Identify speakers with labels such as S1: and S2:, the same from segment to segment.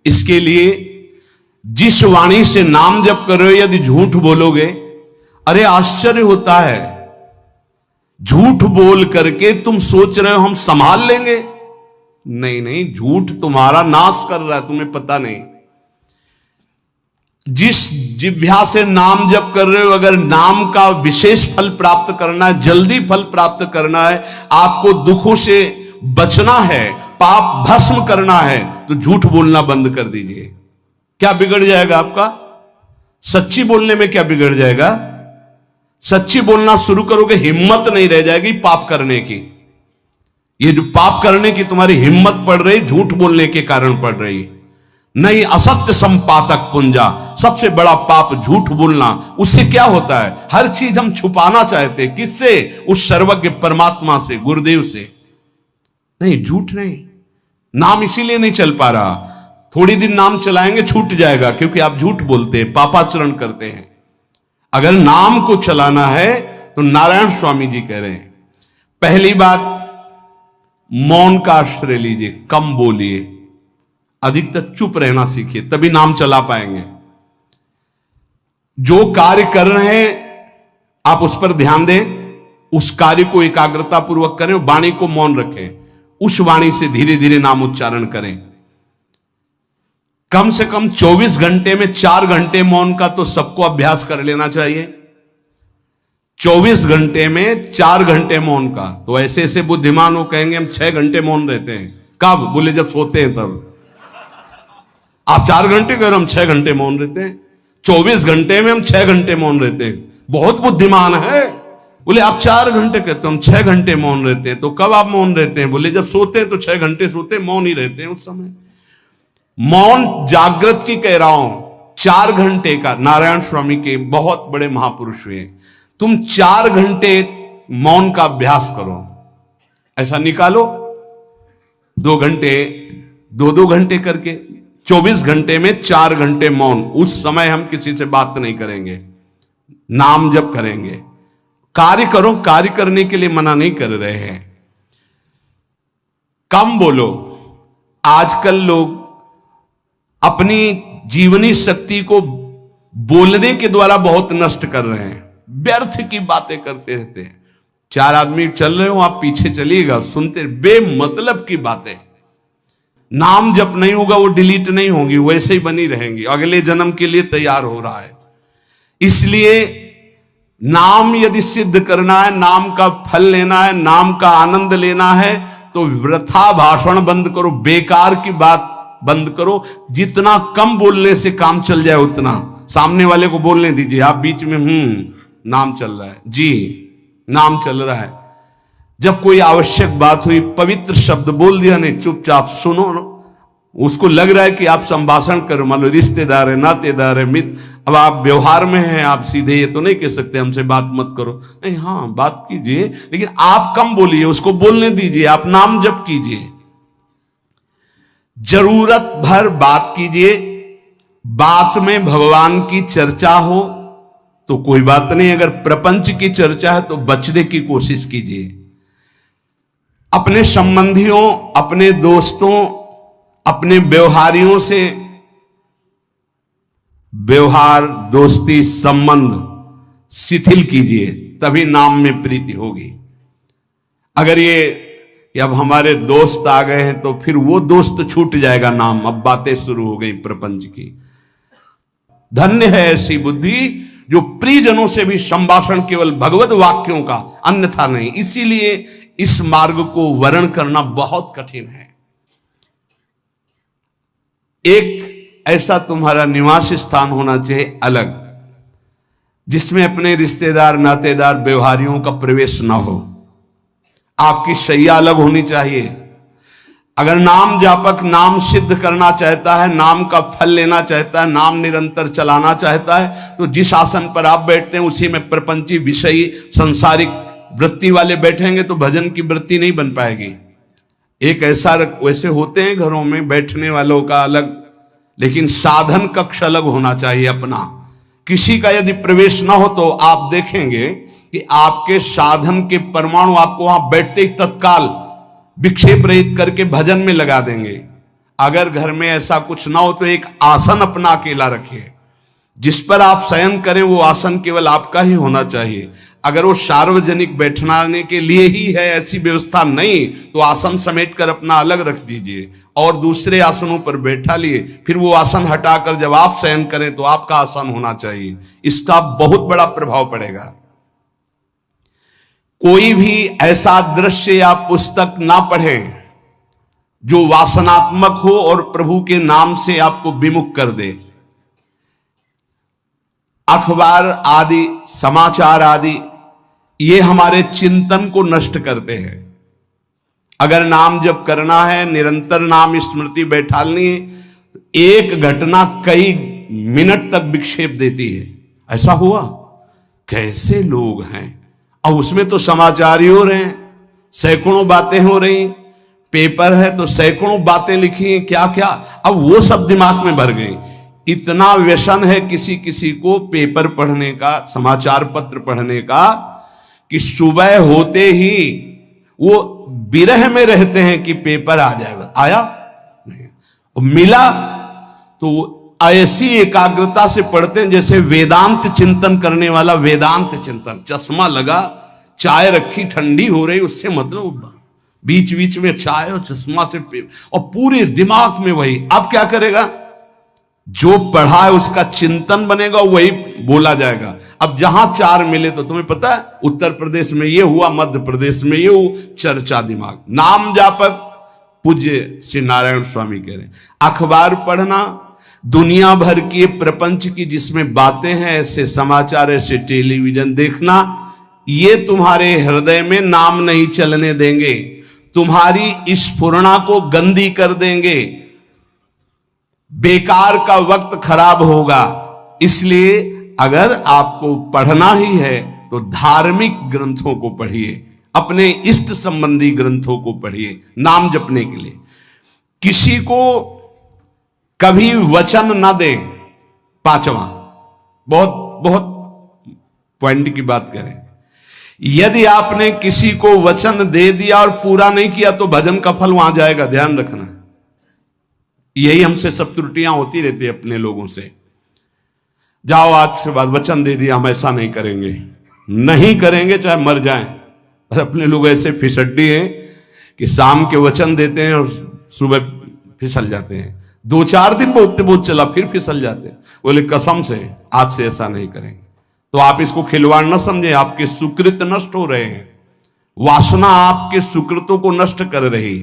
S1: इसके लिए जिस वाणी से नाम जप कर रहे हो यदि झूठ बोलोगे, अरे आश्चर्य होता है, झूठ बोल करके तुम सोच रहे हो हम संभाल लेंगे। नहीं नहीं, झूठ तुम्हारा नाश कर रहा है, तुम्हें पता नहीं। जिस जिह्वा से नाम जप कर रहे हो, अगर नाम का विशेष फल प्राप्त करना है, जल्दी फल प्राप्त करना है, आपको दुखों से बचना है, पाप भस्म करना है, तो झूठ बोलना बंद कर दीजिए। क्या बिगड़ जाएगा आपका? सच्ची बोलने में क्या बिगड़ जाएगा? सच्ची बोलना शुरू करोगे, हिम्मत नहीं रह जाएगी पाप करने की। ये जो पाप करने की तुम्हारी हिम्मत पड़ रही, झूठ बोलने के कारण पड़ रही। नहीं, असत्य संपातक पुंजा, सबसे बड़ा पाप झूठ बोलना। उससे क्या होता है? हर चीज हम छुपाना चाहते, किससे? उस सर्वज्ञ परमात्मा से, गुरुदेव से। नहीं, झूठ नहीं। नाम इसीलिए नहीं चल पा रहा, थोड़ी दिन नाम चलाएंगे छूट जाएगा, क्योंकि आप झूठ बोलते हैं, पापाचरण करते हैं। अगर नाम को चलाना है तो नारायण स्वामी जी कह रहे हैं, पहली बात मौन का आश्रय लीजिए, कम बोलिए, अधिकतर चुप रहना सीखिए, तभी नाम चला पाएंगे। जो कार्य कर रहे हैं आप उस पर ध्यान दें, उस कार्य को एकाग्रता पूर्वक करें, वाणी को मौन रखें, उस वाणी से धीरे धीरे नाम उच्चारण करें। कम से कम 24 घंटे में 4 घंटे मौन का तो सबको अभ्यास कर लेना चाहिए। 24 घंटे में 4 घंटे मौन का। तो ऐसे ऐसे बुद्धिमान हो कहेंगे हम 6 घंटे मौन रहते हैं। कब? बोले जब सोते हैं तब। आप 4 घंटे कह रहे, हम 6 घंटे मौन रहते हैं। 24 घंटे में हम 6 घंटे मौन रहते हैं, बहुत बुद्धिमान है। बोले आप 4 घंटे कहते हो, हम 6 घंटे मौन रहते हैं। तो कब आप मौन रहते हैं? बोले जब सोते हैं तो 6 घंटे सोते हैं, मौन ही रहते हैं उस समय। मौन जागृत की कह रहा हूं, 4 घंटे का। नारायण स्वामी के बहुत बड़े महापुरुष हुए, तुम 4 घंटे मौन का अभ्यास करो, ऐसा निकालो 2 घंटे, 2-2 घंटे करके 24 घंटे में 4 घंटे मौन। उस समय हम किसी से बात नहीं करेंगे, नाम जप करेंगे। कार्य करो, कार्य करने के लिए मना नहीं कर रहे हैं। कम बोलो। आजकल लोग अपनी जीवनी शक्ति को बोलने के द्वारा बहुत नष्ट कर रहे हैं, व्यर्थ की बातें करते रहते हैं। 4 आदमी चल रहे हो, आप पीछे चलिएगा, सुनते, बेमतलब की बातें। नाम जप नहीं होगा, वो डिलीट नहीं होंगी, वैसे ही बनी रहेंगी, अगले जन्म के लिए तैयार हो रहा है। इसलिए नाम यदि सिद्ध करना है, नाम का फल लेना है, नाम का आनंद लेना है, तो वृथा भाषण बंद करो, बेकार की बात बंद करो। जितना कम बोलने से काम चल जाए उतना। सामने वाले को बोलने दीजिए, आप बीच में नाम चल रहा है जी, नाम चल रहा है। जब कोई आवश्यक बात हुई, पवित्र शब्द बोल दिया, नहीं चुपचाप सुनो। उसको लग रहा है कि आप संभाषण करो, मान लो रिश्तेदार है, नातेदार है, मित्र, अब आप व्यवहार में हैं, आप सीधे ये तो नहीं कह सकते हमसे बात मत करो, नहीं, हाँ बात कीजिए, लेकिन आप कम बोलिए, उसको बोलने दीजिए, आप नाम जप कीजिए, जरूरत भर बात कीजिए। बात में भगवान की चर्चा हो तो कोई बात नहीं, अगर प्रपंच की चर्चा है तो बचने की कोशिश कीजिए। अपने संबंधियों, अपने दोस्तों, अपने व्यवहारियों से व्यवहार, दोस्ती, संबंध शिथिल कीजिए, तभी नाम में प्रीति होगी। अगर ये कि अब हमारे दोस्त आ गए हैं तो फिर वो दोस्त छूट जाएगा नाम, अब बातें शुरू हो गई प्रपंच की। धन्य है ऐसी बुद्धि जो प्रियजनों से भी संभाषण केवल भगवत वाक्यों का, अन्यथा नहीं। इसीलिए इस मार्ग को वर्ण करना बहुत कठिन है। एक ऐसा तुम्हारा निवास स्थान होना चाहिए अलग, जिसमें अपने रिश्तेदार, नातेदार, व्यवहारियों का प्रवेश ना हो। आपकी शैया अलग होनी चाहिए। अगर नाम जापक नाम सिद्ध करना चाहता है, नाम का फल लेना चाहता है, नाम निरंतर चलाना चाहता है, तो जिस आसन पर आप बैठते हैं उसी में प्रपंची, विषयी, संसारिक वृत्ति वाले बैठेंगे तो भजन की वृत्ति नहीं बन पाएगी। एक ऐसा, वैसे होते हैं घरों में बैठने वालों का अलग, लेकिन साधन कक्ष अलग होना चाहिए अपना। किसी का यदि प्रवेश ना हो तो आप देखेंगे कि आपके साधन के परमाणु आपको वहां बैठते ही तत्काल विक्षेप रहित करके भजन में लगा देंगे। अगर घर में ऐसा कुछ ना हो तो एक आसन अपना अकेला रखिए, जिस पर आप शयन करें वो आसन केवल आपका ही होना चाहिए। अगर वो सार्वजनिक बैठने के लिए ही है, ऐसी व्यवस्था नहीं, तो आसन समेट कर अपना अलग रख दीजिए और दूसरे आसनों पर बैठा लिए, फिर वो आसन हटाकर जब आप शयन करें तो आपका आसन होना चाहिए। इसका बहुत बड़ा प्रभाव पड़ेगा। कोई भी ऐसा दृश्य या पुस्तक ना पढ़ें जो वासनात्मक हो और प्रभु के नाम से आपको विमुख कर दे। अखबार आदि, समाचार आदि, ये हमारे चिंतन को नष्ट करते हैं। अगर नाम जप करना है, निरंतर नाम स्मृति बैठालनी है, एक घटना कई मिनट तक विक्षेप देती है। ऐसा हुआ, कैसे लोग हैं, अब उसमें तो समाचार ही हो रहे हैं, सैकड़ों बातें हो रही, पेपर है तो सैकड़ों बातें लिखी हैं, क्या क्या, अब वो सब दिमाग में भर गई। इतना व्यसन है किसी किसी को पेपर पढ़ने का, समाचार पत्र पढ़ने का, कि सुबह होते ही वो विरह में रहते हैं कि पेपर आ जाएगा। आया नहीं, मिला तो ऐसी एकाग्रता से पढ़ते हैं जैसे वेदांत चिंतन करने वाला वेदांत चिंतन। चश्मा लगा, चाय रखी, ठंडी हो रही, उससे मतलब बीच बीच में चाय और चश्मा से और पूरे दिमाग में वही। अब क्या करेगा, जो पढ़ा है उसका चिंतन बनेगा, वही बोला जाएगा। अब जहां चार मिले तो तुम्हें पता है, उत्तर प्रदेश में ये हुआ, मध्य प्रदेश में ये हुआ, चर्चा दिमाग। नाम जापक पूज्य श्री नारायण स्वामी कह रहे हैं, अखबार पढ़ना, दुनिया भर की प्रपंच की जिसमें बातें हैं, ऐसे समाचार, ऐसे टेलीविजन देखना, ये तुम्हारे हृदय में नाम नहीं चलने देंगे, तुम्हारी स्फुरणा को गंदी कर देंगे, बेकार का वक्त खराब होगा। इसलिए अगर आपको पढ़ना ही है तो धार्मिक ग्रंथों को पढ़िए, अपने इष्ट संबंधी ग्रंथों को पढ़िए नाम जपने के लिए। किसी को कभी वचन न दें। पांचवा, बहुत बहुत पॉइंट की बात करें, यदि आपने किसी को वचन दे दिया और पूरा नहीं किया तो भजन का फल वहां जाएगा, ध्यान रखना। यही हमसे सब त्रुटियां होती रहती है अपने लोगों से। जाओ आज से बाद वचन दे दिया, हम ऐसा नहीं करेंगे, नहीं करेंगे चाहे मर जाएं। और अपने लोग ऐसे फिसड्डी हैं कि शाम के वचन देते हैं और सुबह फिसल जाते हैं, 2-4 दिन बहुत बहुत चला फिर फिसल जाते हैं। बोले कसम से आज से ऐसा नहीं करेंगे। तो आप इसको खिलवाड़ न समझे, आपके सुकृत नष्ट हो रहे हैं, वासना आपके सुकृतों को नष्ट कर रही।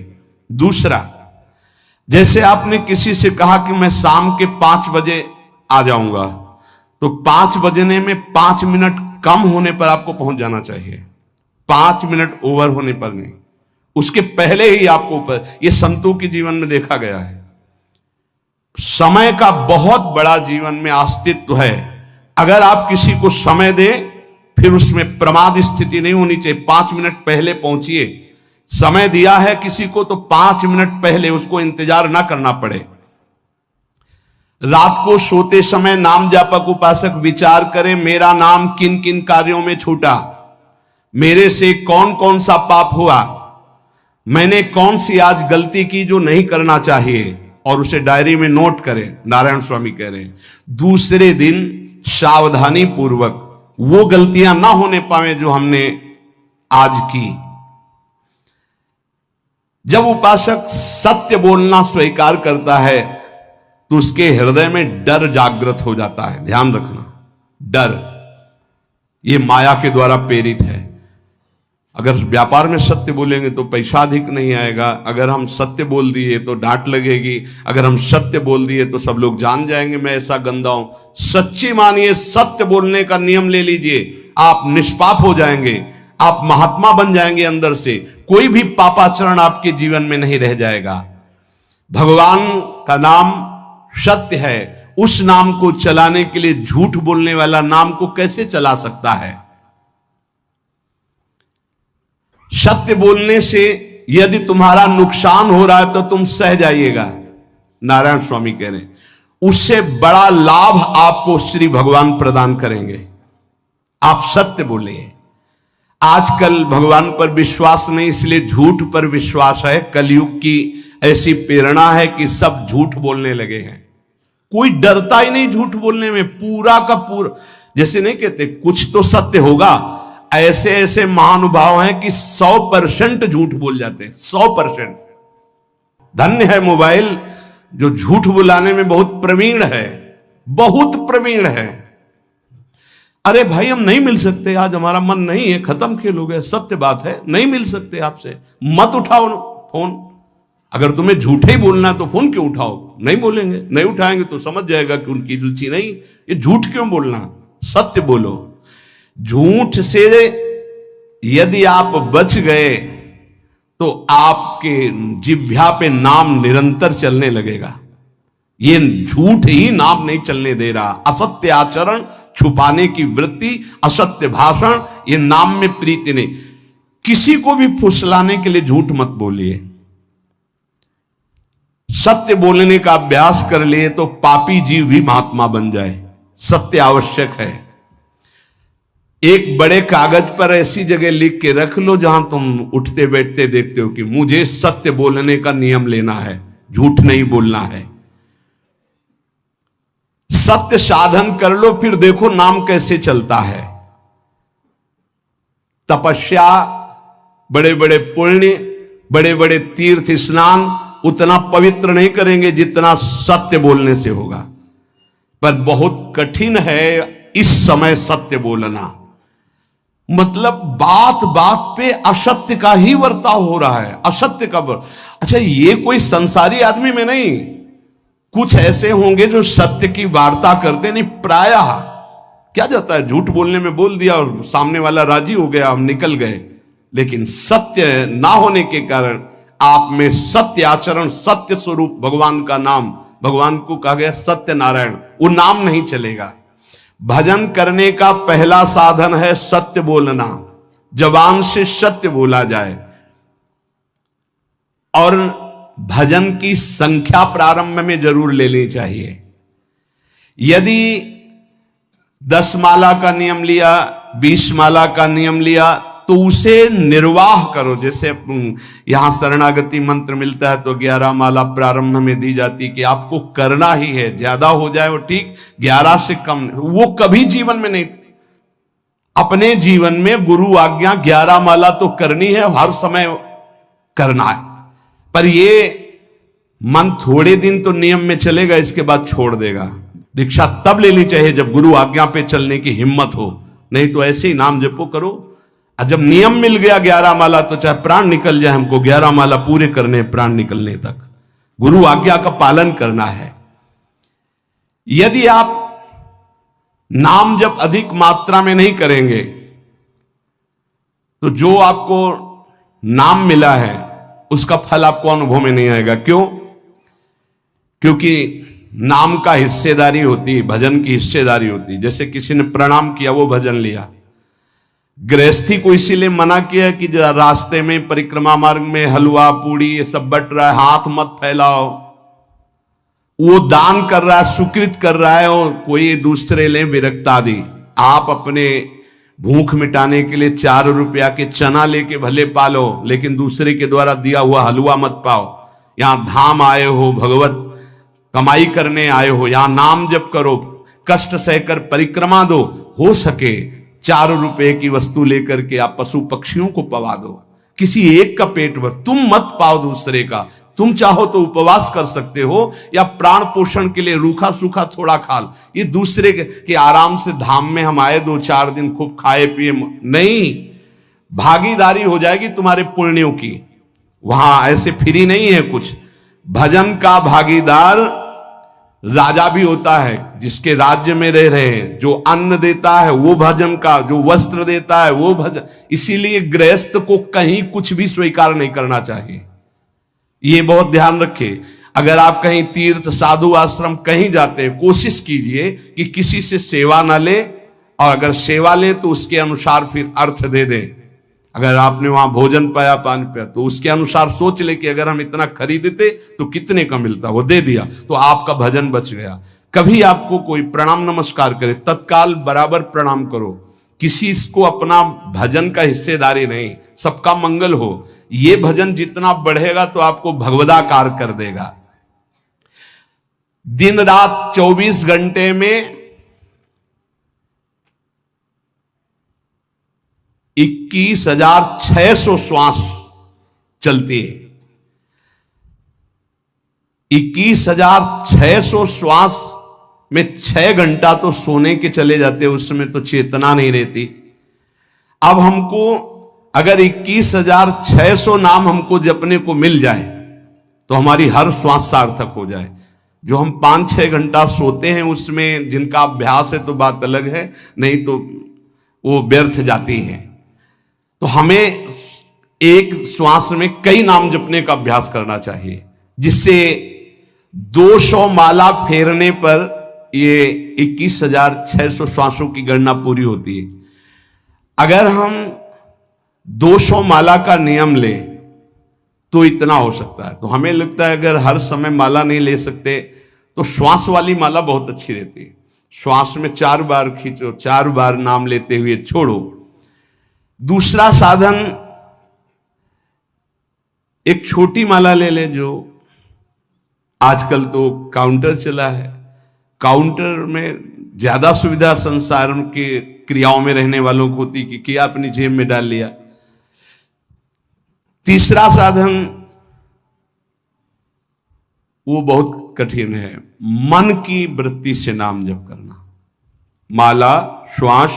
S1: दूसरा, जैसे आपने किसी से कहा कि मैं शाम के 5 बजे आ जाऊंगा, तो 5 बजने में 5 मिनट कम होने पर आपको पहुंच जाना चाहिए, 5 मिनट ओवर होने पर नहीं, उसके पहले ही आपको ऊपर। यह संतों के जीवन में देखा गया है। समय का बहुत बड़ा जीवन में अस्तित्व है। अगर आप किसी को समय दें, फिर उसमें प्रमाद स्थिति नहीं होनी चाहिए। 5 मिनट पहले पहुंचिए। समय दिया है किसी को तो 5 मिनट पहले उसको इंतजार ना करना पड़े। रात को सोते समय नाम जापक उपासक विचार करें, मेरा नाम किन किन कार्यों में छूटा, मेरे से कौन कौन सा पाप हुआ, मैंने कौन सी आज गलती की जो नहीं करना चाहिए, और उसे डायरी में नोट करें। नारायण स्वामी कह रहे हैं दूसरे दिन सावधानी पूर्वक वो गलतियां ना होने पावे जो हमने आज की। जब उपासक सत्य बोलना स्वीकार करता है तो उसके हृदय में डर जागृत हो जाता है। ध्यान रखना, डर ये माया के द्वारा प्रेरित है। अगर व्यापार में सत्य बोलेंगे तो पैसा अधिक नहीं आएगा, अगर हम सत्य बोल दिए तो डांट लगेगी, अगर हम सत्य बोल दिए तो सब लोग जान जाएंगे मैं ऐसा गंदा हूं। सच्ची मानिए, सत्य बोलने का नियम ले लीजिए, आप निष्पाप हो जाएंगे, आप महात्मा बन जाएंगे अंदर से, कोई भी पापाचरण आपके जीवन में नहीं रह जाएगा। भगवान का नाम सत्य है, उस नाम को चलाने के लिए झूठ बोलने वाला नाम को कैसे चला सकता है। सत्य बोलने से यदि तुम्हारा नुकसान हो रहा है तो तुम सह जाइएगा। नारायण स्वामी कह रहे हैं उससे बड़ा लाभ आपको श्री भगवान प्रदान करेंगे। आप सत्य बोलिए। आजकल भगवान पर विश्वास नहीं, इसलिए झूठ पर विश्वास है। कलयुग की ऐसी प्रेरणा है कि सब झूठ बोलने लगे हैं। कोई डरता ही नहीं झूठ बोलने में, पूरा का पूरा। जैसे नहीं कहते कुछ तो सत्य होगा, ऐसे ऐसे महानुभाव हैं कि 100% झूठ बोल जाते हैं, 100%। धन्य है मोबाइल जो झूठ बुलाने में बहुत प्रवीण है, बहुत प्रवीण है। अरे भाई हम नहीं मिल सकते, आज हमारा मन नहीं है, खत्म खेल हो गया, सत्य बात है, नहीं मिल सकते आपसे, मत उठाओ फोन। अगर तुम्हें झूठे ही बोलना है तो फोन क्यों उठाओ? नहीं बोलेंगे, नहीं उठाएंगे तो समझ जाएगा कि उनकी रुचि नहीं। ये झूठ क्यों बोलना, सत्य बोलो। झूठ से यदि आप बच गए तो आपके जिह्वा पे नाम निरंतर चलने लगेगा। ये झूठ ही नाम नहीं चलने दे रहा। असत्य आचरण, छुपाने की वृत्ति, असत्य भाषण, ये नाम में प्रीति नहीं। किसी को भी फुसलाने के लिए झूठ मत बोलिए। सत्य बोलने का अभ्यास कर लिए तो पापी जीव भी महात्मा बन जाए। सत्य आवश्यक है। एक बड़े कागज पर ऐसी जगह लिख के रख लो जहां तुम उठते बैठते देखते हो कि मुझे सत्य बोलने का नियम लेना है, झूठ नहीं बोलना है। सत्य साधन कर लो, फिर देखो नाम कैसे चलता है। तपस्या, बड़े बड़े पुण्य, बड़े बड़े तीर्थ स्नान उतना पवित्र नहीं करेंगे जितना सत्य बोलने से होगा। पर बहुत कठिन है इस समय सत्य बोलना। मतलब बात बात पे असत्य का ही वर्ताव हो रहा है, असत्य का अच्छा, ये कोई संसारी आदमी में नहीं, कुछ ऐसे होंगे जो सत्य की वार्ता करते नहीं। प्रायः क्या जाता है, झूठ बोलने में बोल दिया और सामने वाला राजी हो गया, हम निकल गए। लेकिन सत्य ना होने के कारण आप में सत्य आचरण, सत्य स्वरूप भगवान का नाम, भगवान को कहा गया सत्य नारायण, वो नाम नहीं चलेगा। भजन करने का पहला साधन है सत्य बोलना। जबान से सत्य बोला जाए। और भजन की संख्या प्रारंभ में जरूर लेनी चाहिए। यदि 10 माला का नियम लिया, 20 माला का नियम लिया, तो उसे निर्वाह करो। जैसे यहां शरणागति मंत्र मिलता है तो 11 माला प्रारंभ में दी जाती कि आपको करना ही है, ज्यादा हो जाए वो ठीक, 11 से कम वो कभी जीवन में नहीं। अपने जीवन में गुरु आज्ञा 11 माला तो करनी है, हर समय करना है। पर ये मन थोड़े दिन तो नियम में चलेगा, इसके बाद छोड़ देगा। दीक्षा तब लेनी चाहिए जब गुरु आज्ञा पे चलने की हिम्मत हो, नहीं तो ऐसे ही नाम जपो करो। और जब नियम मिल गया 11 माला तो चाहे प्राण निकल जाए, हमको 11 माला पूरे करने, प्राण निकलने तक गुरु आज्ञा का पालन करना है। यदि आप नाम जप अधिक मात्रा में नहीं करेंगे तो जो आपको नाम मिला है उसका फल आपको अनुभव में नहीं आएगा। क्यों? क्योंकि नाम का हिस्सेदारी होती है, भजन की हिस्सेदारी होती है। जैसे किसी ने प्रणाम किया, वो भजन लिया। गृहस्थी को इसीलिए मना किया कि रास्ते में परिक्रमा मार्ग में हलवा पूड़ी ये सब बट रहा है, हाथ मत फैलाओ। वो दान कर रहा है, सुकृत कर रहा है, और कोई दूसरे ले विरक्त आदि। आप अपने भूख मिटाने के लिए 4 रुपया के चना लेके भले पालो, लेकिन दूसरे के द्वारा दिया हुआ हलवा मत पाओ। यहां धाम आए हो, भगवत कमाई करने आए हो, यहां नाम जप करो, कष्ट सहकर परिक्रमा दो। हो सके 4 रुपए की वस्तु लेकर के आप पशु पक्षियों को पवा दो, किसी एक का पेट भर, तुम मत पाओ दूसरे का। तुम चाहो तो उपवास कर सकते हो, या प्राण पोषण के लिए रूखा सूखा थोड़ा खा लो। ये दूसरे के आराम से धाम में हम आए 2-4 दिन खूब खाए पिए नहीं, भागीदारी हो जाएगी तुम्हारे पुण्यों की। वहां ऐसे फ्री नहीं है कुछ। भजन का भागीदार राजा भी होता है, जिसके राज्य में रह रहे हैं। जो अन्न देता है वो भजन का, जो वस्त्र देता है वो भजन। इसीलिए गृहस्थ को कहीं कुछ भी स्वीकार नहीं करना चाहिए। ये बहुत ध्यान रखिए। अगर आप कहीं तीर्थ साधु आश्रम कहीं जाते हैं, कोशिश कीजिए कि किसी से सेवा ना ले, और अगर सेवा ले तो उसके अनुसार फिर अर्थ दे दे। अगर आपने वहां भोजन पाया, पानी पाया, तो उसके अनुसार सोच ले कि अगर हम इतना खरीदते तो कितने का मिलता, वो दे दिया तो आपका भजन बच गया। कभी आपको कोई प्रणाम नमस्कार करे, तत्काल बराबर प्रणाम करो। किसी को अपना भजन का हिस्सेदारी नहीं, सबका मंगल हो। ये भजन जितना बढ़ेगा तो आपको भगवदाकार कर देगा। दिन रात 24 घंटे में 21,600 श्वास चलती है। 21,600 श्वास में 6 घंटा तो सोने के चले जाते, उसमें तो चेतना नहीं रहती। अब हमको अगर 21,600 नाम हमको जपने को मिल जाए तो हमारी हर श्वास सार्थक हो जाए। जो हम 5-6 घंटा सोते हैं उसमें जिनका अभ्यास है तो बात अलग है, नहीं तो वो व्यर्थ जाती है। तो हमें एक श्वास में कई नाम जपने का अभ्यास करना चाहिए, जिससे 200 माला फेरने पर ये 21,600 श्वासों की गणना पूरी होती है। अगर हम 200 माला का नियम ले तो इतना हो सकता है। तो हमें लगता है अगर हर समय माला नहीं ले सकते तो श्वास वाली माला बहुत अच्छी रहती है। श्वास में 4 बार खींचो, 4 बार नाम लेते हुए छोड़ो। दूसरा साधन, एक छोटी माला ले ले, जो आजकल तो काउंटर चला है। काउंटर में ज्यादा सुविधा संसार के क्रियाओं में रहने वालों को होती कि क्या अपनी जेब में डाल लिया। तीसरा साधन वो बहुत कठिन है, मन की वृत्ति से नाम जप करना। माला, श्वास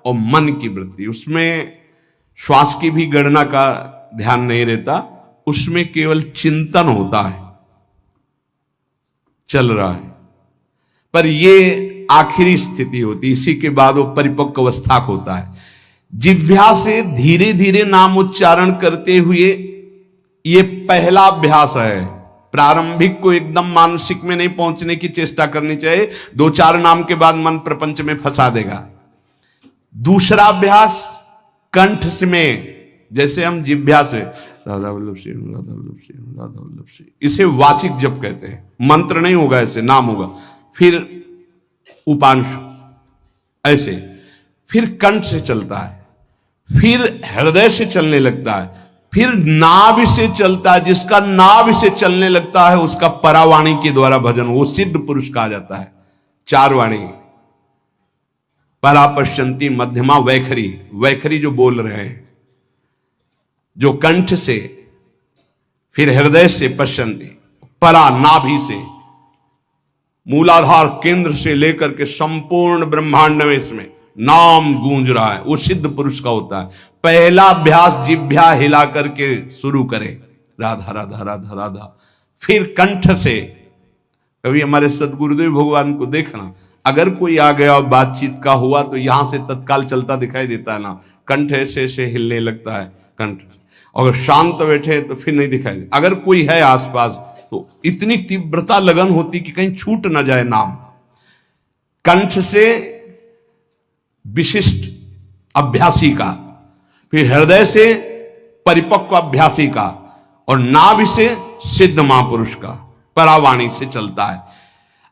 S1: और मन की वृत्ति, उसमें श्वास की भी गणना का ध्यान नहीं रहता, उसमें केवल चिंतन होता है, चल रहा है। पर ये आखिरी स्थिति होती, इसी के बाद वो परिपक्व अवस्था होता है। जिह्वा से धीरे धीरे नाम उच्चारण करते हुए ये पहला अभ्यास है। प्रारंभिक को एकदम मानसिक में नहीं पहुंचने की चेष्टा करनी चाहिए, 2-4 नाम के बाद मन प्रपंच में फंसा देगा। दूसरा अभ्यास कंठ में, जैसे हम जिह्वा से राधा वल्लभ श्री राधा वल्लभ श्री राधा वल्लभ श्री, इसे वाचिक जप कहते हैं। मंत्र नहीं होगा, ऐसे नाम होगा। फिर उपांश ऐसे, फिर कंठ से चलता है, फिर हृदय से चलने लगता है, फिर नाभि से चलता है। जिसका नाभि से चलने लगता है उसका परावाणी के द्वारा भजन, वो सिद्ध पुरुष कहा जाता है। 4 वाणी, परा, पश्यंती, मध्यमा, वैखरी। वैखरी जो बोल रहे हैं, जो कंठ से, फिर हृदय से पश्यंती, परा नाभि से, मूलाधार केंद्र से लेकर के संपूर्ण ब्रह्मांड में इसमें नाम गूंज रहा है, वो सिद्ध पुरुष का होता है। पहला अभ्यास जिह्वा हिला करके शुरू करें, राधा राधा राधा राधा। फिर कंठ से, कभी हमारे सदगुरुदेव भगवान को देखना, अगर कोई आ गया और बातचीत का हुआ तो यहां से तत्काल चलता दिखाई देता है ना, कंठ ऐसे ऐसे हिलने लगता है कंठ। अगर शांत बैठे तो फिर नहीं दिखाई दे। अगर कोई है आसपास तो इतनी तीव्रता लगन होती कि कहीं छूट ना जाए नाम। कंठ से विशिष्ट अभ्यासी का, फिर हृदय से परिपक्व अभ्यासी का, और नाभि से सिद्ध महापुरुष का, परावाणी से चलता है।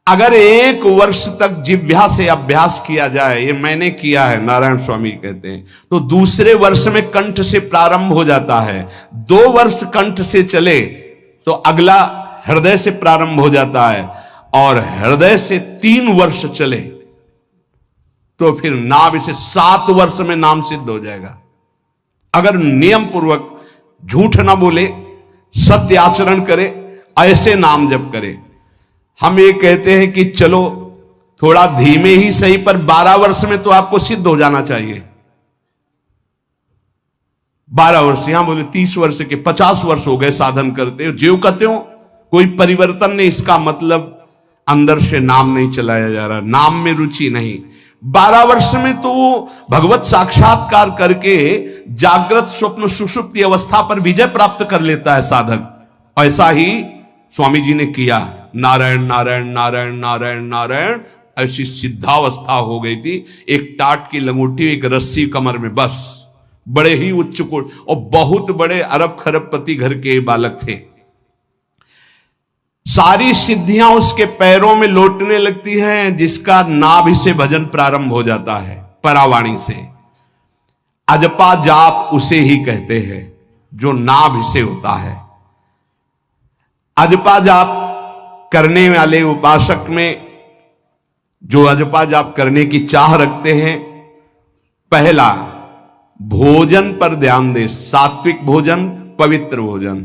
S1: अगर 1 वर्ष तक जिह्वा से अभ्यास किया जाए, ये मैंने किया है, नारायण स्वामी कहते हैं, तो दूसरे वर्ष में कंठ से प्रारंभ हो जाता है। 2 वर्ष कंठ से चले तो अगला हृदय से प्रारंभ हो जाता है, और हृदय से 3 वर्ष चले तो फिर नाभि से 7 वर्ष में नाम सिद्ध हो जाएगा। अगर नियम पूर्वक झूठ ना बोले, सत्य आचरण करे, ऐसे नाम जप करे। हम ये कहते हैं कि चलो थोड़ा धीमे ही सही, पर 12 वर्ष में तो आपको सिद्ध हो जाना चाहिए। 12 वर्ष, यहां बोले 30 वर्ष के 50 वर्ष हो गए साधन करते हो, ज्यों कहते हो कोई परिवर्तन नहीं। इसका मतलब अंदर से नाम नहीं चलाया जा रहा, नाम में रुचि नहीं। 12 वर्ष में तो भगवत साक्षात्कार करके जागृत स्वप्न सुषुप्ति अवस्था पर विजय प्राप्त कर लेता है साधक। ऐसा ही स्वामी जी ने किया। नारायण नारायण नारायण नारायण नारायण, ऐसी सिद्धावस्था हो गई थी। एक टाट की लंगोटी, एक रस्सी कमर में, बस। बड़े ही उच्च कोट और बहुत बड़े अरब खरबपति घर के बालक थे। सारी सिद्धियां उसके पैरों में लौटने लगती हैं, जिसका नाभि से भजन प्रारंभ हो जाता है, परावाणी से। अजपा जाप उसे ही कहते हैं। जो नाभि से होता है। अजपा जाप करने वाले उपासक में जो अजपा जाप करने की चाह रखते हैं, पहला भोजन पर ध्यान दे, सात्विक भोजन, पवित्र भोजन।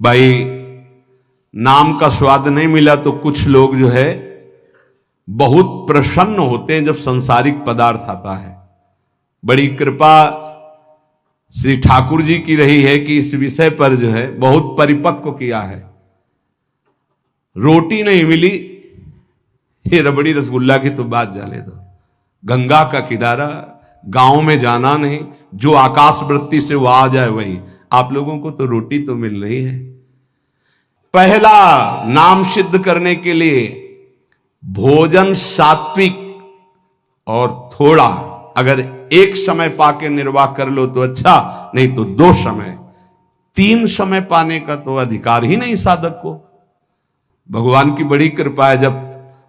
S1: भाई नाम का स्वाद नहीं मिला तो कुछ लोग जो है बहुत प्रसन्न होते हैं जब सांसारिक पदार्थ आता है। बड़ी कृपा श्री ठाकुर जी की रही है कि इस विषय पर जो है बहुत परिपक्व किया है। रोटी नहीं मिली, ये रबड़ी रसगुल्ला की तो बात जाने दो। गंगा का किनारा, गांव में जाना नहीं, जो आकाश वृत्ति से वो आ जाए वही। आप लोगों को तो रोटी तो मिल रही है। पहला नाम सिद्ध करने के लिए भोजन सात्विक और थोड़ा, अगर एक समय पाके निर्वाह कर लो तो अच्छा, नहीं तो 2 समय, 3 समय पाने का तो अधिकार ही नहीं साधक को। भगवान की बड़ी कृपा है, जब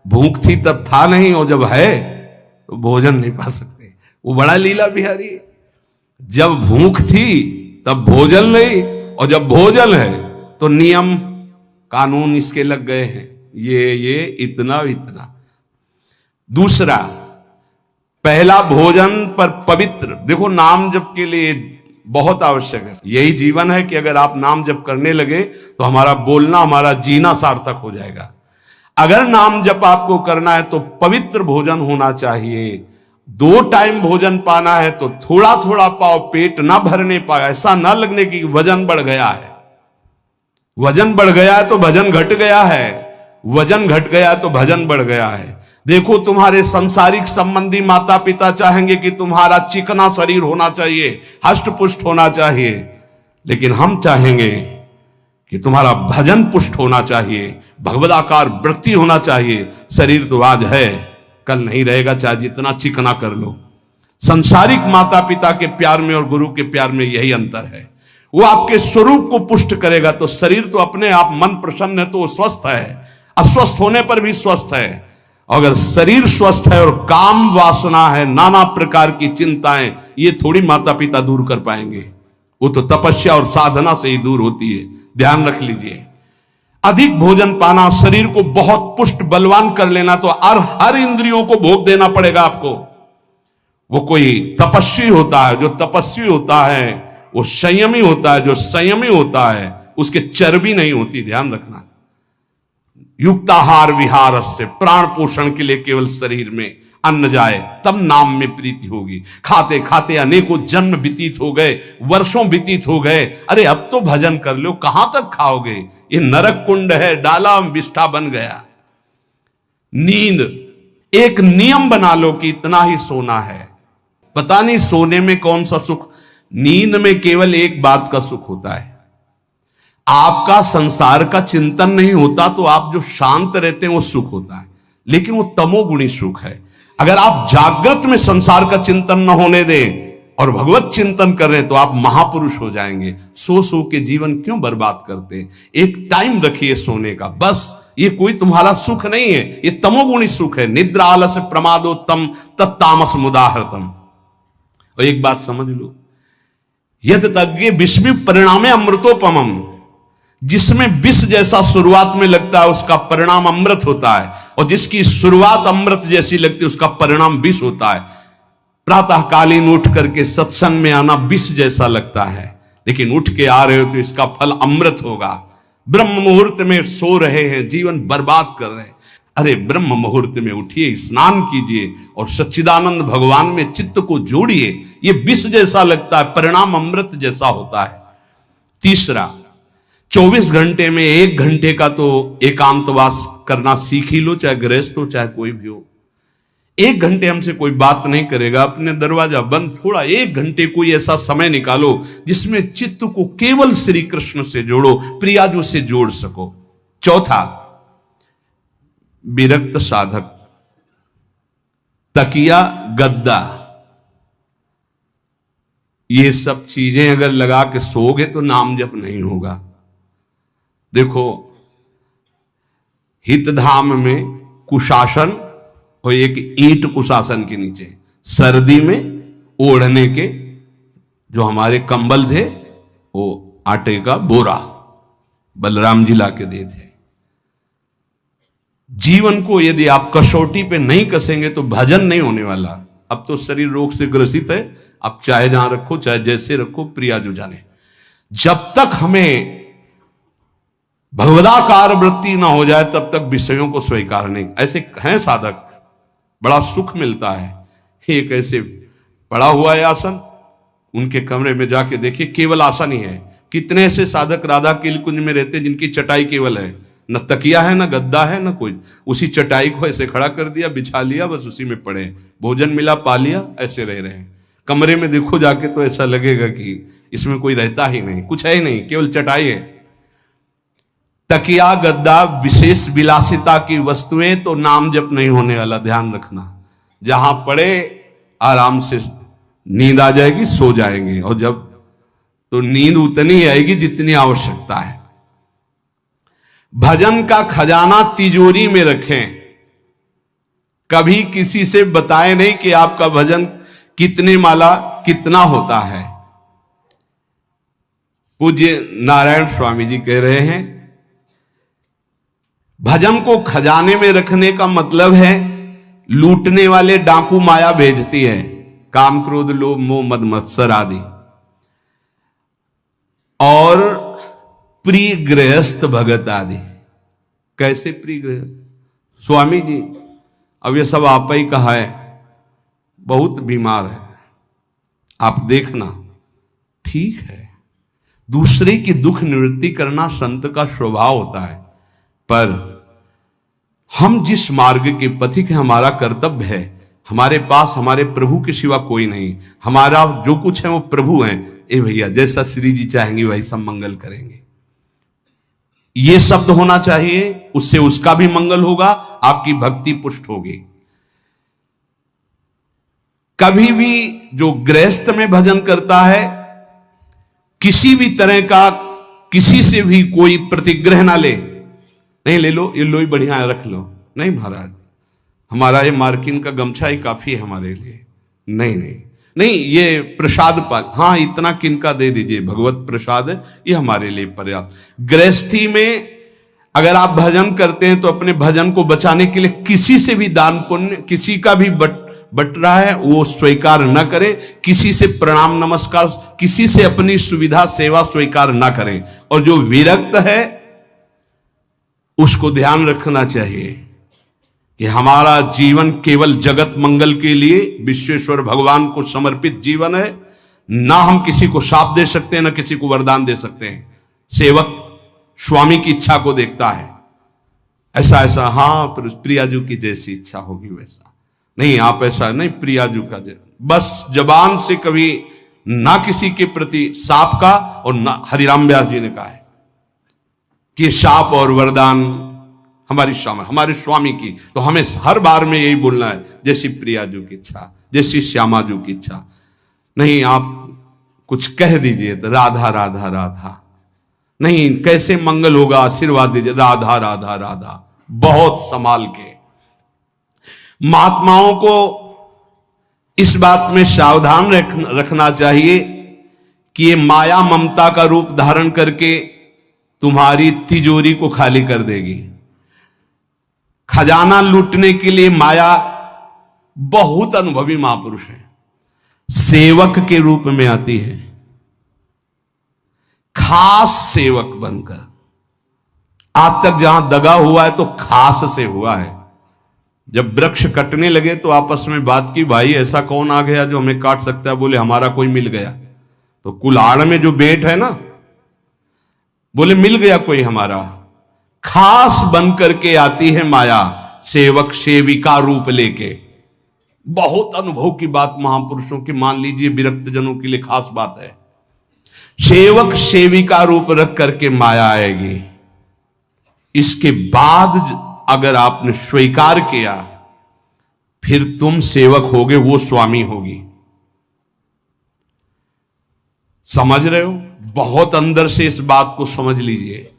S1: भूख थी तब था नहीं, और जब है तो भोजन नहीं पा सकते। वो बड़ा लीला बिहारी है। जब भूख थी तब भोजन नहीं, और जब भोजन है तो नियम कानून इसके लग गए हैं, ये इतना इतना। दूसरा, पहला भोजन पर पवित्र। देखो नाम जप के लिए बहुत आवश्यक है। यही जीवन है कि अगर आप नाम जप करने लगे तो हमारा बोलना, हमारा जीना सार्थक हो जाएगा। अगर नाम जप आपको करना है तो पवित्र भोजन होना चाहिए। 2 टाइम भोजन पाना है तो थोड़ा थोड़ा पाओ, पेट ना भरने पाए, ऐसा ना लगने की वजन बढ़ गया है। वजन बढ़ गया है तो भजन घट गया है, वजन घट गया तो भजन बढ़ गया है। देखो तुम्हारे संसारिक संबंधी माता पिता चाहेंगे कि तुम्हारा चिकना शरीर होना चाहिए, हष्ट पुष्ट होना चाहिए, लेकिन हम चाहेंगे कि तुम्हारा भजन पुष्ट होना चाहिए, भगवदाकार वृत्ति होना चाहिए। शरीर तो आज है, कल नहीं रहेगा, चाहे जितना चिकना कर लो। संसारिक माता पिता के प्यार में और गुरु के प्यार में यही अंतर है। वो आपके स्वरूप को पुष्ट करेगा तो शरीर तो अपने आप, मन प्रसन्न है तो वो स्वस्थ है, अस्वस्थ होने पर भी स्वस्थ है। अगर शरीर स्वस्थ है और काम वासना है, नाना प्रकार की चिंताएं, ये थोड़ी माता पिता दूर कर पाएंगे। वो तो तपस्या और साधना से ही दूर होती है। ध्यान रख लीजिए। अधिक भोजन पाना, शरीर को बहुत पुष्ट बलवान कर लेना, तो हर इंद्रियों को भोग देना पड़ेगा आपको। वो कोई तपस्वी होता है, जो तपस्वी होता है वो संयमी होता है, जो संयमी होता है उसके चर्बी नहीं होती। ध्यान रखना। युक्ताहार विहार से, प्राण पोषण के लिए केवल शरीर में अन्न जाए तब नाम में प्रीति होगी। खाते खाते अनेकों जन्म व्यतीत हो गए, वर्षों व्यतीत हो गए, अरे अब तो भजन कर लो, कहां तक खाओगे? ये नरक कुंड है, डाला विष्ठा बन गया। नींद, एक नियम बना लो कि इतना ही सोना है। पता नहीं सोने में कौन सा सुख, नींद में केवल एक बात का सुख होता है, आपका संसार का चिंतन नहीं होता, तो आप जो शांत रहते हैं वो सुख होता है, लेकिन वो तमोगुणी सुख है। अगर आप जागृत में संसार का चिंतन न होने दें और भगवत चिंतन कर रहे हैं तो आप महापुरुष हो जाएंगे। सो के जीवन क्यों बर्बाद करते हैं? एक टाइम रखिए सोने का, बस। ये कोई तुम्हारा सुख नहीं है, ये तमोगुणी सुख है। निद्रा आलस्य प्रमादोत्तम तत्तामस मुदाहृतम। और एक बात समझ लो, यद तज्ञे विस्मि परिणामे अमृतोपमम। जिसमें विष जैसा शुरुआत में लगता है उसका परिणाम अमृत होता है, और जिसकी शुरुआत अमृत जैसी लगती है उसका परिणाम विष होता है। प्रातःकालीन उठ करके सत्संग में आना विष जैसा लगता है, लेकिन उठ के आ रहे हो तो इसका फल अमृत होगा। ब्रह्म मुहूर्त में सो रहे हैं, जीवन बर्बाद कर रहे हैं, अरे ब्रह्म मुहूर्त में उठिए, स्नान कीजिए और सच्चिदानंद भगवान में चित्त को जोड़िए। ये विष जैसा लगता है, परिणाम अमृत जैसा होता है। तीसरा, 24 घंटे में 1 घंटे का तो एकांतवास करना सीख ही लो, चाहे गृहस्थ हो चाहे कोई भी हो। 1 घंटे हमसे कोई बात नहीं करेगा, अपने दरवाजा बंद, थोड़ा 1 घंटे कोई ऐसा समय निकालो जिसमें चित्त को केवल श्री कृष्ण से जोड़ो, प्रियाजू से जोड़ सको। चौथा, विरक्त साधक, तकिया गद्दा, ये सब चीजें अगर लगा के सोओगे तो नाम जप नहीं होगा। देखो, हितधाम में कुशासन और एक ईंट कुशासन के नीचे, सर्दी में ओढ़ने के जो हमारे कंबल थे वो आटे का बोरा बलराम जी ला के दे थे। जीवन को यदि आप कसौटी पे नहीं कसेंगे तो भजन नहीं होने वाला। अब तो शरीर रोग से ग्रसित है, आप चाहे जहां रखो चाहे जैसे रखो, प्रिया जो जाने। जब तक हमें भगवदाकार वृत्ति ना हो जाए तब तक विषयों को स्वीकार नहीं। ऐसे हैं साधक, बड़ा सुख मिलता है। एक ऐसे पड़ा हुआ है आसन, उनके कमरे में जाके देखिए, केवल आसन ही है। कितने ऐसे साधक राधा के कुंज में रहते हैं जिनकी चटाई केवल है, न तकिया है न गद्दा है न कोई, उसी चटाई को ऐसे खड़ा कर दिया, बिछा लिया, बस उसी में पड़े, भोजन मिला पा लिया, ऐसे रह रहे हैं। कमरे में देखो जाके तो ऐसा लगेगा कि इसमें कोई रहता ही नहीं, कुछ है ही नहीं, केवल चटाई है। तकिया गद्दा विशेष विलासिता की वस्तुएं तो नाम जप नहीं होने वाला, ध्यान रखना। जहां पड़े आराम से नींद आ जाएगी, सो जाएंगे, और जब तो नींद उतनी आएगी जितनी आवश्यकता है। भजन का खजाना तिजोरी में रखें, कभी किसी से बताएं नहीं कि आपका भजन कितने माला कितना होता है। पूज्य नारायण स्वामी जी कह रहे हैं, भजन को खजाने में रखने का मतलब है लूटने वाले डाकू माया भेजती है, काम क्रोध लोभ मोह मद मत्सर आदि, और प्रिय गृहस्थ भगत आदि। कैसे प्रिय गृहस्थ? स्वामी जी अब ये सब आप ही कहा है, बहुत बीमार है, आप देखना। ठीक है, दूसरे की दुख निवृत्ति करना संत का स्वभाव होता है, पर हम जिस मार्ग के पथिक हैं, हमारा कर्तव्य है, हमारे पास हमारे प्रभु के सिवा कोई नहीं, हमारा जो कुछ है वो प्रभु हैं। ए भैया, जैसा श्री जी चाहेंगे वही सब मंगल करेंगे, ये शब्द होना चाहिए, उससे उसका भी मंगल होगा, आपकी भक्ति पुष्ट होगी। कभी भी जो गृहस्थ में भजन करता है, किसी भी तरह का किसी से भी कोई प्रतिग्रह ना ले, नहीं ले लो, ये लो ही बढ़िया है, रख लो, नहीं महाराज हमारा ये मार्किन का गमछा ही काफी है हमारे लिए, नहीं नहीं नहीं, ये प्रसाद पाल, हाँ इतना किनका दे दीजिए, भगवत प्रसाद है, ये हमारे लिए पर्याप्त। गृहस्थी में अगर आप भजन करते हैं तो अपने भजन को बचाने के लिए किसी से भी दान पुण्य, किसी का भी बट रहा है वो स्वीकार न करें, किसी से प्रणाम नमस्कार, किसी से अपनी सुविधा सेवा स्वीकार न करें। और जो विरक्त है उसको ध्यान रखना चाहिए कि हमारा जीवन केवल जगत मंगल के लिए विश्वेश्वर भगवान को समर्पित जीवन है। ना हम किसी को शाप दे सकते हैं, ना किसी को वरदान दे सकते हैं। सेवक स्वामी की इच्छा को देखता है, ऐसा ऐसा, हाँ प्रियाजू की जैसी इच्छा होगी वैसा नहीं, आप ऐसा नहीं, प्रियाजू का बस जबान से कभी ना किसी के प्रति शाप का, और ना हरिराम व्यास जी ने कहा है कि शाप और वरदान हमारी हमारे स्वामी की, तो हमें हर बार में यही बोलना है, जैसी प्रियाजू की इच्छा, जैसी श्यामाजू की इच्छा। नहीं आप कुछ कह दीजिए तो राधा राधा राधा, नहीं कैसे मंगल होगा, आशीर्वाद दीजिए राधा राधा राधा, बहुत संभाल के। महात्माओं को इस बात में सावधान रखना चाहिए कि ये माया ममता का रूप धारण करके तुम्हारी तिजोरी को खाली कर देगी। खजाना लूटने के लिए माया बहुत अनुभवी महापुरुष है, सेवक के रूप में आती है, खास सेवक बनकर। आज तक जहां दगा हुआ है तो खास से हुआ है। जब वृक्ष कटने लगे तो आपस में बात की, भाई ऐसा कौन आ गया जो हमें काट सकता है? बोले हमारा कोई मिल गया। तो कुल्हाड़ में जो बेट है ना, बोले मिल गया कोई हमारा। खास बन करके आती है माया, सेवक सेविका रूप लेके। बहुत अनुभव की बात महापुरुषों की, मान लीजिए विरक्त जनों के लिए खास बात है। सेवक सेविका रूप रख करके माया आएगी। इसके बाद अगर आपने स्वीकार किया, फिर तुम सेवक होगे, वो स्वामी होगी। समझ रहे हो? बहुत अंदर से इस बात को समझ लीजिए।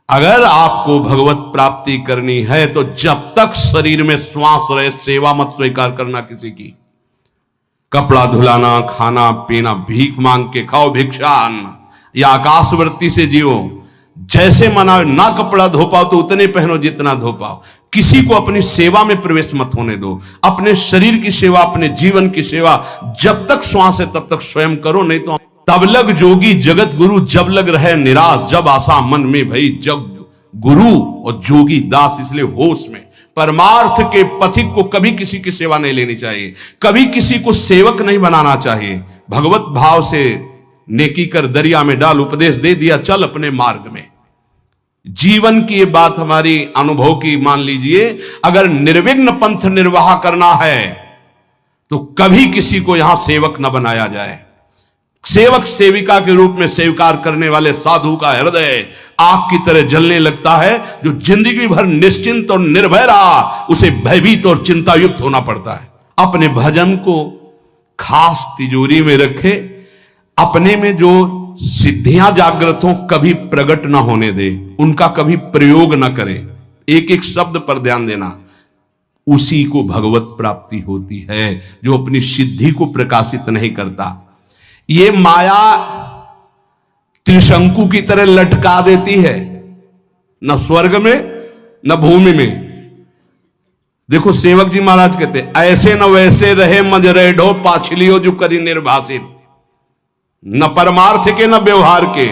S1: अगर आपको भगवत प्राप्ति करनी है तो जब तक शरीर में श्वास रहे, सेवा मत स्वीकार करना किसी की। कपड़ा धुलाना, खाना पीना, भीख मांग के खाओ, भिक्षा अन्न, या आकाशवृत्ति से जियो, जैसे मना ना कपड़ा धो पाओ तो उतने पहनो जितना धो पाओ। किसी को अपनी सेवा में प्रवेश मत होने दो। अपने शरीर की सेवा, अपने जीवन की सेवा जब तक श्वास है तब तक स्वयं करो, नहीं तो तब लग जोगी जगत गुरु, जब लग रहे निराश, जब आशा मन में भई, जब गुरु और जोगी दास। इसलिए होश में परमार्थ के पथिक को कभी किसी की सेवा नहीं लेनी चाहिए, कभी किसी को सेवक नहीं बनाना चाहिए। भगवत भाव से नेकी कर दरिया में डाल, उपदेश दे दिया, चल अपने मार्ग में। जीवन की ये बात हमारी अनुभव की मान लीजिए, अगर निर्विघ्न पंथ निर्वाह करना है तो कभी किसी को यहां सेवक न बनाया जाए। सेवक सेविका के रूप में स्वीकार करने वाले साधु का हृदय आग की तरह जलने लगता है। जो जिंदगी भर निश्चिंत और निर्भय रहा, उसे भयभीत और चिंतायुक्त होना पड़ता है। अपने भजन को खास तिजोरी में रखे, अपने में जो सिद्धियां जागृत हो कभी प्रकट ना होने दे, उनका कभी प्रयोग ना करे। एक एक शब्द पर ध्यान देना, उसी को भगवत प्राप्ति होती है जो अपनी सिद्धि को प्रकाशित नहीं करता। ये माया त्रिशंकु की तरह लटका देती है, न स्वर्ग में न भूमि में। देखो सेवक जी महाराज कहते, ऐसे न वैसे रहे मजरेढ़ो पाछलियो जो करी निर्भाषित, न परमार्थ के न व्यवहार के।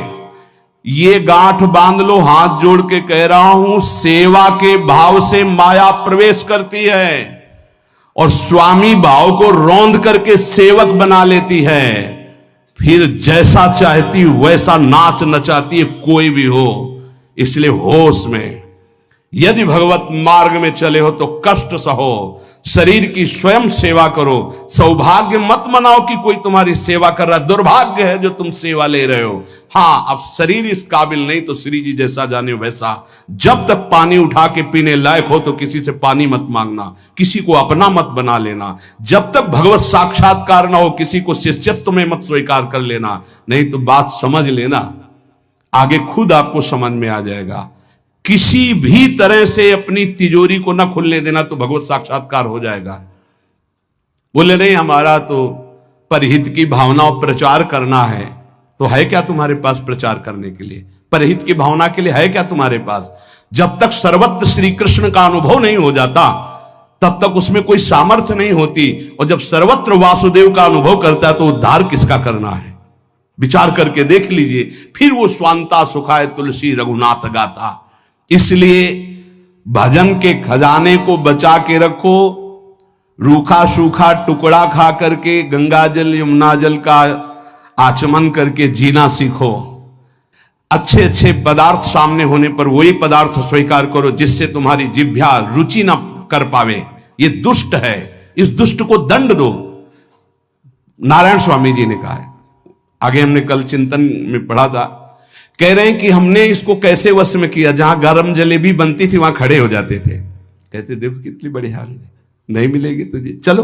S1: ये गांठ बांध लो, हाथ जोड़ के कह रहा हूं, सेवा के भाव से माया प्रवेश करती है और स्वामी भाव को रौंद करके सेवक बना लेती है। फिर जैसा चाहती वैसा नाच नचाती है, कोई भी हो। इसलिए होश में, यदि भगवत मार्ग में चले हो तो कष्ट सहो, शरीर की स्वयं सेवा करो। सौभाग्य मत मनाओ कि कोई तुम्हारी सेवा कर रहा है, दुर्भाग्य है जो तुम सेवा ले रहे हो। हाँ, अब शरीर इस काबिल नहीं तो श्री जी जैसा जाने वैसा। जब तक पानी उठा के पीने लायक हो तो किसी से पानी मत मांगना, किसी को अपना मत बना लेना। जब तक भगवत साक्षात्कार ना हो किसी को शिष्यत्व में मत स्वीकार कर लेना, नहीं तो बात समझ लेना, आगे खुद आपको समझ में आ जाएगा। किसी भी तरह से अपनी तिजोरी को ना खुलने देना तो भगवत साक्षात्कार हो जाएगा। बोले नहीं, हमारा तो परहित की भावना और प्रचार करना है, तो है क्या तुम्हारे पास प्रचार करने के लिए? परहित की भावना के लिए है क्या तुम्हारे पास? जब तक सर्वत्र श्री कृष्ण का अनुभव नहीं हो जाता तब तक उसमें कोई सामर्थ्य नहीं होती, और जब सर्वत्र वासुदेव का अनुभव करता है तो उद्धार किसका करना है? विचार करके देख लीजिए। फिर वो स्वांता सुखाय तुलसी रघुनाथ गाथा। इसलिए भजन के खजाने को बचा के रखो। रूखा सूखा टुकड़ा खा करके गंगा जल यमुना जल का आचमन करके जीना सीखो। अच्छे अच्छे पदार्थ सामने होने पर वही पदार्थ स्वीकार करो जिससे तुम्हारी जिह्वा रुचि ना कर पावे। ये दुष्ट है, इस दुष्ट को दंड दो। नारायण स्वामी जी ने कहा है, आगे हमने कल चिंतन में पढ़ा था, कह रहे हैं कि हमने इसको कैसे वश में किया, जहां गरम जलेबी बनती थी वहां खड़े हो जाते थे, कहते देखो कितनी बड़ी हाल है, नहीं मिलेगी तुझे, चलो।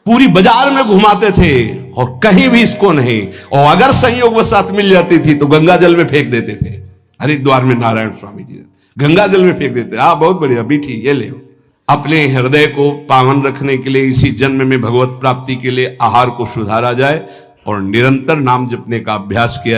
S1: पूरी बाजार में घुमाते थे और कहीं भी इसको नहीं, और अगर संयोग वसात मिल जाती थी तो गंगा जल में फेंक देते थे। हरिद्वार में नारायण स्वामी जी गंगा जल में फेंक देते। हाँ, बहुत बढ़िया बीठी, ये ले। अपने हृदय को पावन रखने के लिए इसी जन्म में भगवत प्राप्ति के लिए आहार को सुधारा जाए और निरंतर नाम जपने का अभ्यास किया